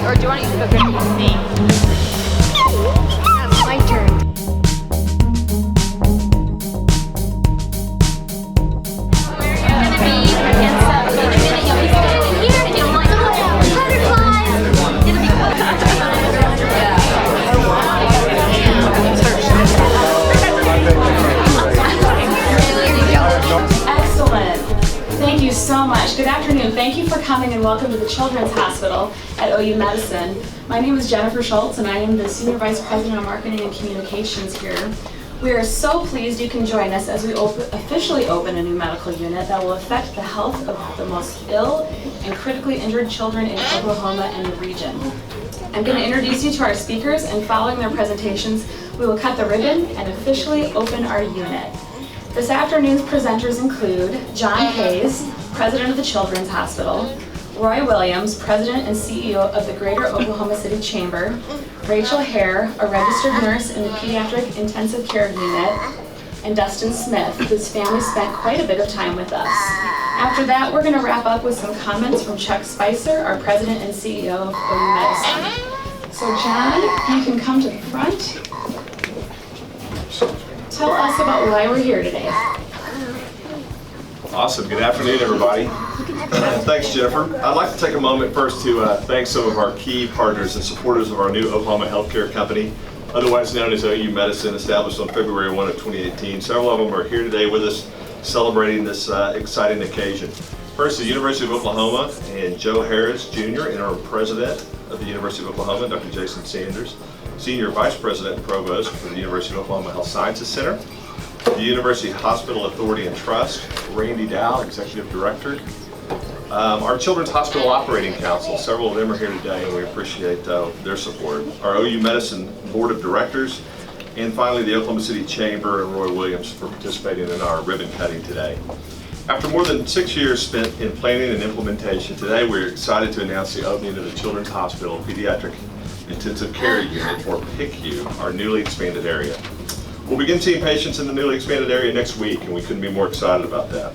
Or do you want to use the good me? It's my turn. Thank you so much. Good afternoon. Thank you for coming and welcome to the Children's Hospital at OU Medicine. My name is Jennifer Schultz and I am the Senior Vice President of Marketing and Communications here. We are so pleased you can join us as we officially open a new medical unit that will affect the health of the most ill and critically injured children in Oklahoma and the region. I'm going to introduce you to our speakers, and following their presentations, we will cut the ribbon and officially open our unit. This afternoon's presenters include John Hayes, President of the Children's Hospital, Roy Williams, President and CEO of the Greater Oklahoma City Chamber, Rachel Hare, a registered nurse in the Pediatric Intensive Care Unit, and Dustin Smith, whose family spent quite a bit of time with us. After that, we're going to wrap up with some comments from Chuck Spicer, our President and CEO of OU Medicine. So John, you can come to the front. Tell us about why we're here today. Awesome. Good afternoon, everybody. Thanks, Jennifer. I'd like to take a moment first to thank some of our key partners and supporters of our new Oklahoma healthcare company, otherwise known as OU Medicine, established on February 1 of 2018. Several of them are here today with us celebrating this exciting occasion. First, the University of Oklahoma and Joe Harris, Jr., Interim President of the University of Oklahoma, Dr. Jason Sanders, Senior Vice President and Provost for the University of Oklahoma Health Sciences Center, the University Hospital Authority and Trust, Randy Dow, Executive Director, our Children's Hospital Operating Council, several of them are here today and we appreciate their support, our OU Medicine Board of Directors, and finally the Oklahoma City Chamber and Roy Williams for participating in our ribbon cutting today. After more than 6 years spent in planning and implementation, today we're excited to announce the opening of the Children's Hospital Pediatric Intensive Care Unit, or PICU, our newly expanded area. We'll begin seeing patients in the newly expanded area next week, and we couldn't be more excited about that.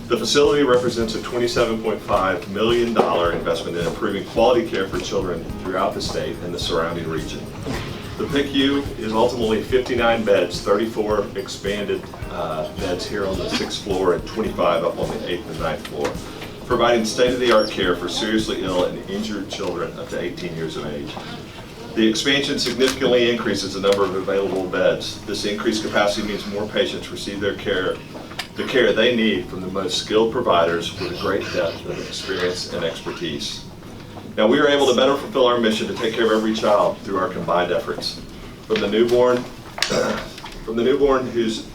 The facility represents a $27.5 million investment in improving quality care for children throughout the state and the surrounding region. The PICU is ultimately 59 beds, 34 expanded beds here on the 6th floor and 25 up on the 8th and 9th floor, providing state-of-the-art care for seriously ill and injured children up to 18 years of age. The expansion significantly increases the number of available beds. This increased capacity means more patients receive the care they need from the most skilled providers with a great depth of experience and expertise. Now, we are able to better fulfill our mission to take care of every child through our combined efforts. From the newborn whose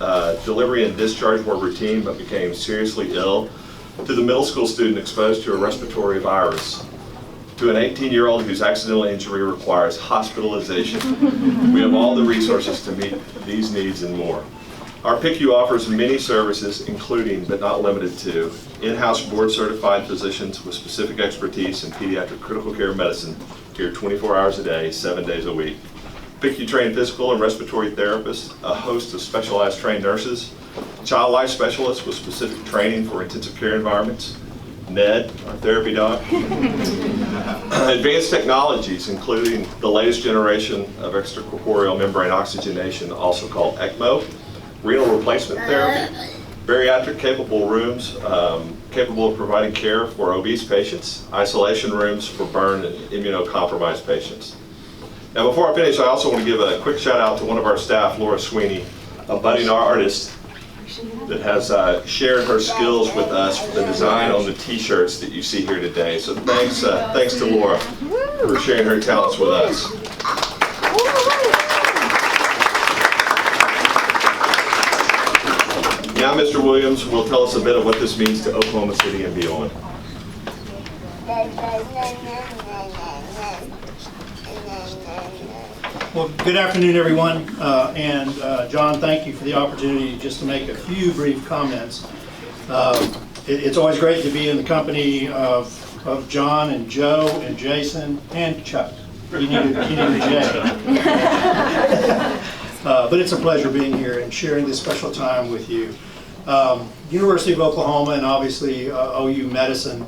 delivery and discharge were routine but became seriously ill, to the middle school student exposed to a respiratory virus, to an 18-year-old whose accidental injury requires hospitalization. We have all the resources to meet these needs and more. Our PICU offers many services, including, but not limited to, in-house board-certified physicians with specific expertise in pediatric critical care medicine here 24 hours a day, 7 days a week. PICU-trained physical and respiratory therapists, a host of specialized trained nurses, child life specialists with specific training for intensive care environments, Ned, our therapy dog, advanced technologies, including the latest generation of extracorporeal membrane oxygenation, also called ECMO, renal replacement therapy, bariatric capable rooms capable of providing care for obese patients, isolation rooms for burn and immunocompromised patients. Now, before I finish, I also want to give a quick shout out to one of our staff, Laura Sweeney, a budding artist that has shared her skills with us for the design on the t-shirts that you see here today. So thanks to Laura for sharing her talents with us. Now Mr. Williams will tell us a bit of what this means to Oklahoma City and beyond. Well, good afternoon, everyone. John, thank you for the opportunity just to make a few brief comments. It's always great to be in the company of John and Joe and Jason and Chuck. You need a J. But it's a pleasure being here and sharing this special time with you. University of Oklahoma and obviously OU Medicine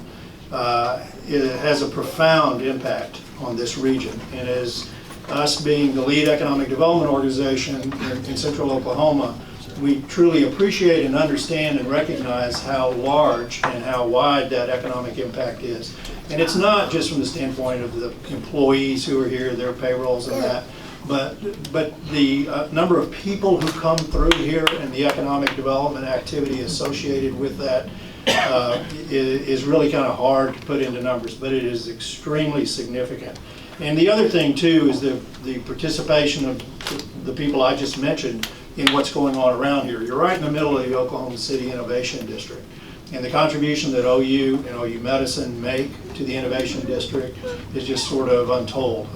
it has a profound impact on this region. And as us being the lead economic development organization in Central Oklahoma, we truly appreciate and understand and recognize how large and how wide that economic impact is. And it's not just from the standpoint of the employees who are here, their payrolls and that, but the number of people who come through here and the economic development activity associated with that is really kind of hard to put into numbers, but it is extremely significant. And the other thing too is the participation of the people I just mentioned in what's going on around here. You're right in the middle of the Oklahoma City Innovation District. And the contribution that OU and OU Medicine make to the Innovation District is just sort of untold.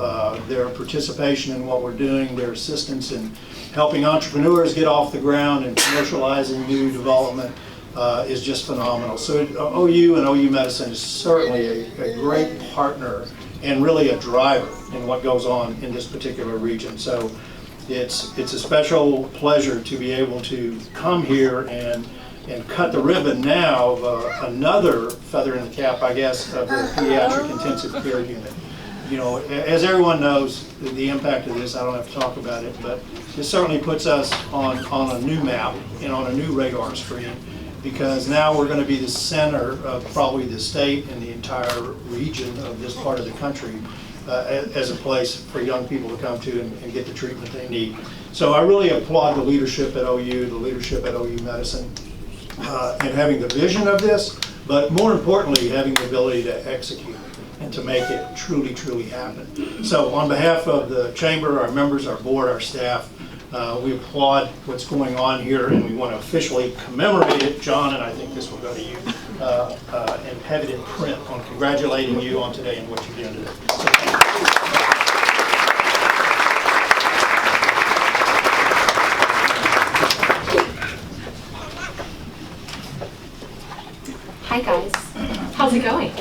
Their participation in what we're doing, their assistance in helping entrepreneurs get off the ground and commercializing new development is just phenomenal. So OU and OU Medicine is certainly a great partner and really a driver in what goes on in this particular region. So it's a special pleasure to be able to come here and cut the ribbon now of another feather in the cap, I guess, of the pediatric intensive care unit. You know, as everyone knows, the impact of this, I don't have to talk about it, but it certainly puts us on a new map and on a new radar screen, because now we're going to be the center of probably the state and the entire region of this part of the country as a place for young people to come to and get the treatment they need. So I really applaud the leadership at OU, the leadership at OU Medicine, and having the vision of this, but more importantly, having the ability to execute and to make it truly, truly happen. So on behalf of the chamber, our members, our board, our staff, we applaud what's going on here, and we want to officially commemorate it. John, and I think this will go to you, and have it in print on congratulating you on today and what you're doing today. So thank you. Hi guys, how's it going?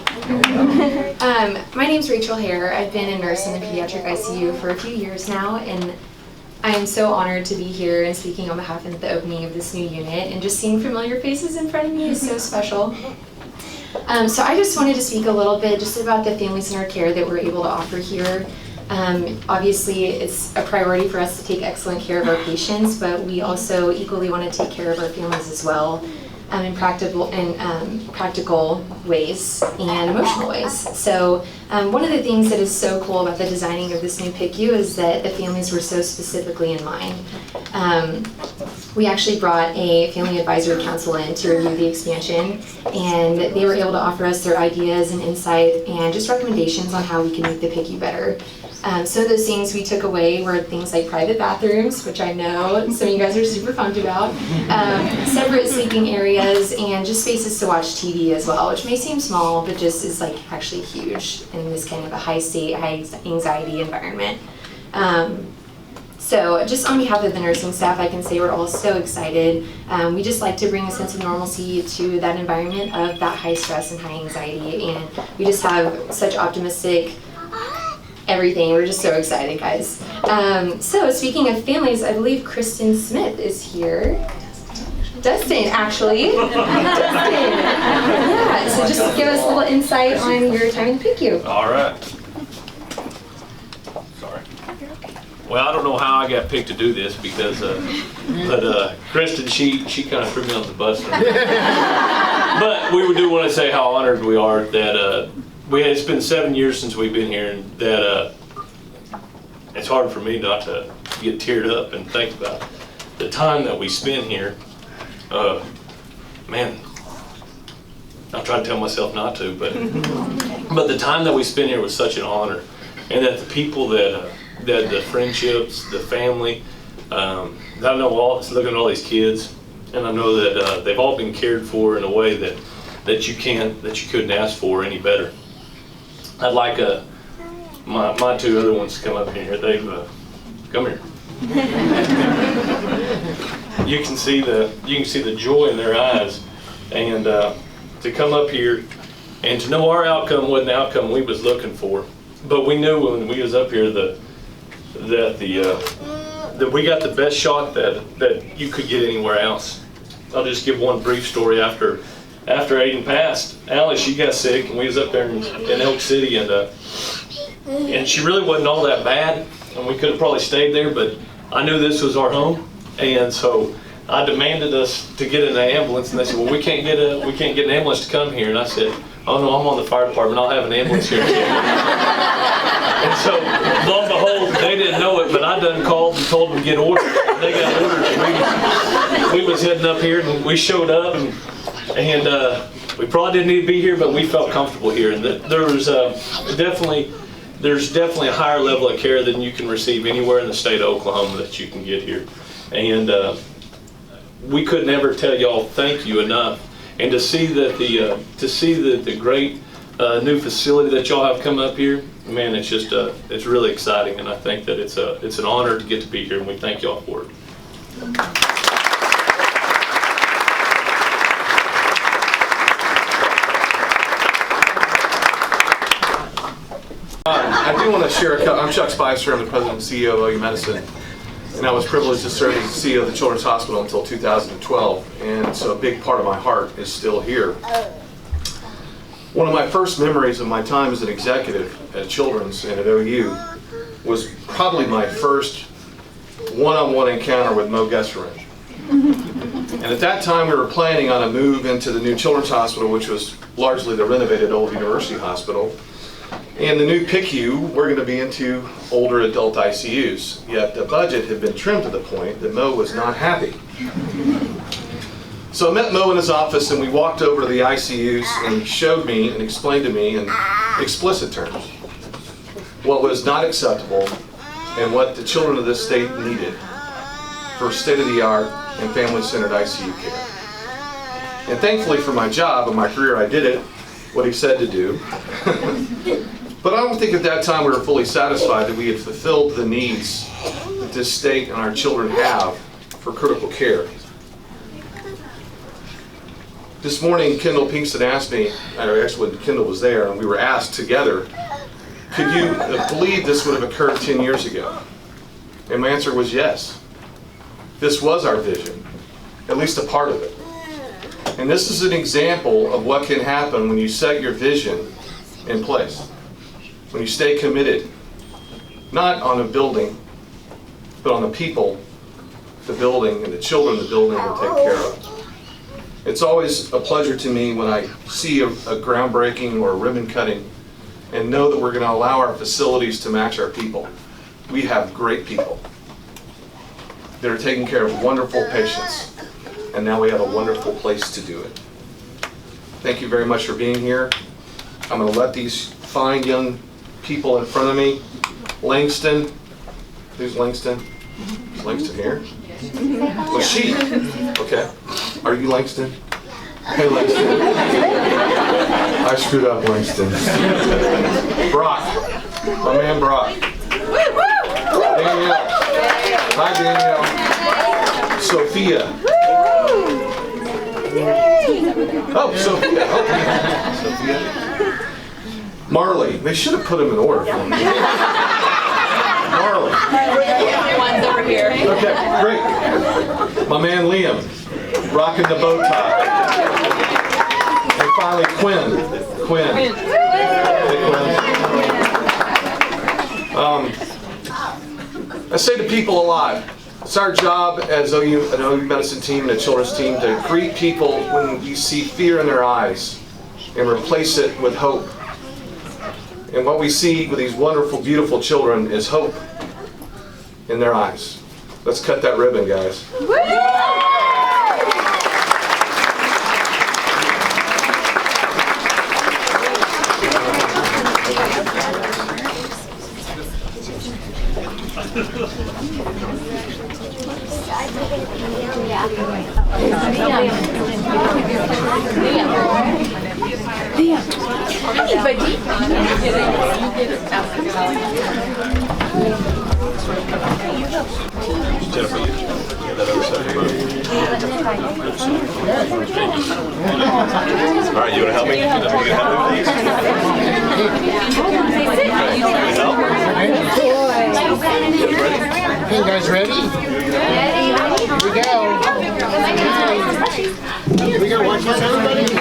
My name's Rachel Hare. I've been a nurse in the pediatric ICU for a few years now, and I am so honored to be here and speaking on behalf of the opening of this new unit, and just seeing familiar faces in front of me is so special. So I just wanted to speak a little bit just about the family-centered care that we're able to offer here. Obviously, it's a priority for us to take excellent care of our patients, but we also equally want to take care of our families as well. In practical ways and emotional ways. So one of the things that is so cool about the designing of this new PICU is that the families were so specifically in mind. We actually brought a family advisory council in to review the expansion, and they were able to offer us their ideas and insight and just recommendations on how we can make the PICU better. Some of those things we took away were things like private bathrooms, which I know some of you guys are super pumped about, separate sleeping areas, and just spaces to watch TV as well, which may seem small, but just is like actually huge in this kind of a high state, high anxiety environment. So just on behalf of the nursing staff, I can say we're all so excited. We just like to bring a sense of normalcy to that environment of that high stress and high anxiety, and we just have such optimistic everything. We're just so excited, guys. So speaking of families, I believe Kristen Smith is here. Dustin, actually. Dustin. Yeah, so just give us a little insight on your time in the PICU. All right. Sorry. Well, I don't know how I got picked to do this because, but Kristen, she kind of threw me on the bus. But we do want to say how honored we are that it's been 7 years since we've been here, and that it's hard for me not to get teared up and think about the time that we spend here. Man, I'll try to tell myself not to, but the time that we spend here was such an honor, and that the people that the friendships, the family, I know looking at all these kids, and I know that they've all been cared for in a way that you couldn't ask for any better. I'd like my two other ones to come up here. They've come here. You can see the joy in their eyes, and to come up here and to know our outcome wasn't the outcome we was looking for, but we knew when we was up here that we got the best shot that you could get anywhere else. I'll just give one brief story. After Aiden passed, Allie, she got sick, and we was up there in Elk City, and and she really wasn't all that bad, and we could have probably stayed there, but I knew this was our home, and so I demanded us to get in an ambulance, and they said, well, we can't get an ambulance to come here. And I said, oh no, I'm on the fire department, I'll have an ambulance here too. And so, lo and behold, they didn't know it, but I done called and told them to get orders. They got orders, and we was heading up here, and we showed up, and we probably didn't need to be here, but we felt comfortable here. And there's definitely a higher level of care than you can receive anywhere in the state of Oklahoma that you can get here. And we could never tell y'all thank you enough. And to see that the great new facility that y'all have come up here, man, it's just it's really exciting. And I think that it's an honor to get to be here, and we thank y'all for it. I do want to share I'm Chuck Spicer, I'm the president and CEO of OU Medicine, and I was privileged to serve as the CEO of the Children's Hospital until 2012, and so a big part of my heart is still here. One of my first memories of my time as an executive at Children's and at OU was probably my first one-on-one encounter with Mo Gesserin. And at that time we were planning on a move into the new Children's Hospital, which was largely the renovated old University Hospital. And the new PICU, we're going to be into older adult ICUs. Yet the budget had been trimmed to the point that Mo was not happy. So I met Mo in his office, and we walked over to the ICUs, and he showed me and explained to me in explicit terms what was not acceptable and what the children of this state needed for state-of-the-art and family-centered ICU care. And thankfully for my job and my career, I did it, what he said to do. But I don't think at that time we were fully satisfied that we had fulfilled the needs that this state and our children have for critical care. This morning, Kendall Pinkston asked me, or actually when Kendall was there, and we were asked together, could you believe this would have occurred 10 years ago? And my answer was yes. This was our vision, at least a part of it. And this is an example of what can happen when you set your vision in place. When you stay committed, not on a building, but on the people the building and the children the building will take care of. It's always a pleasure to me when I see a groundbreaking or a ribbon cutting and know that we're going to allow our facilities to match our people. We have great people that are taking care of wonderful patients, and now we have a wonderful place to do it. Thank you very much for being here. I'm going to let these fine young people in front of me, Langston, who's Langston? Is Langston here? Was she? Okay. Are you Langston? Hey, Langston. I screwed up, Langston. Brock. My man Brock. Danielle. Hi, Danielle. Sophia. Oh, Sophia. Okay. Sophia. Marley. They should have put him in order for me. Marley. Everyone's over here. Okay, great. My man Liam, rocking the bow tie. And finally Quinn. Hey, Quinn. I say to people a lot, it's our job as an OU Medicine team and a children's team to greet people when you see fear in their eyes and replace it with hope. And what we see with these wonderful, beautiful children is hope in their eyes. Let's cut that ribbon, guys. Jennifer, you get that other side of the boat. All right, you want to help me? You can help me with these? Hey, you guys ready? Here we go. We gotta watch this, everybody.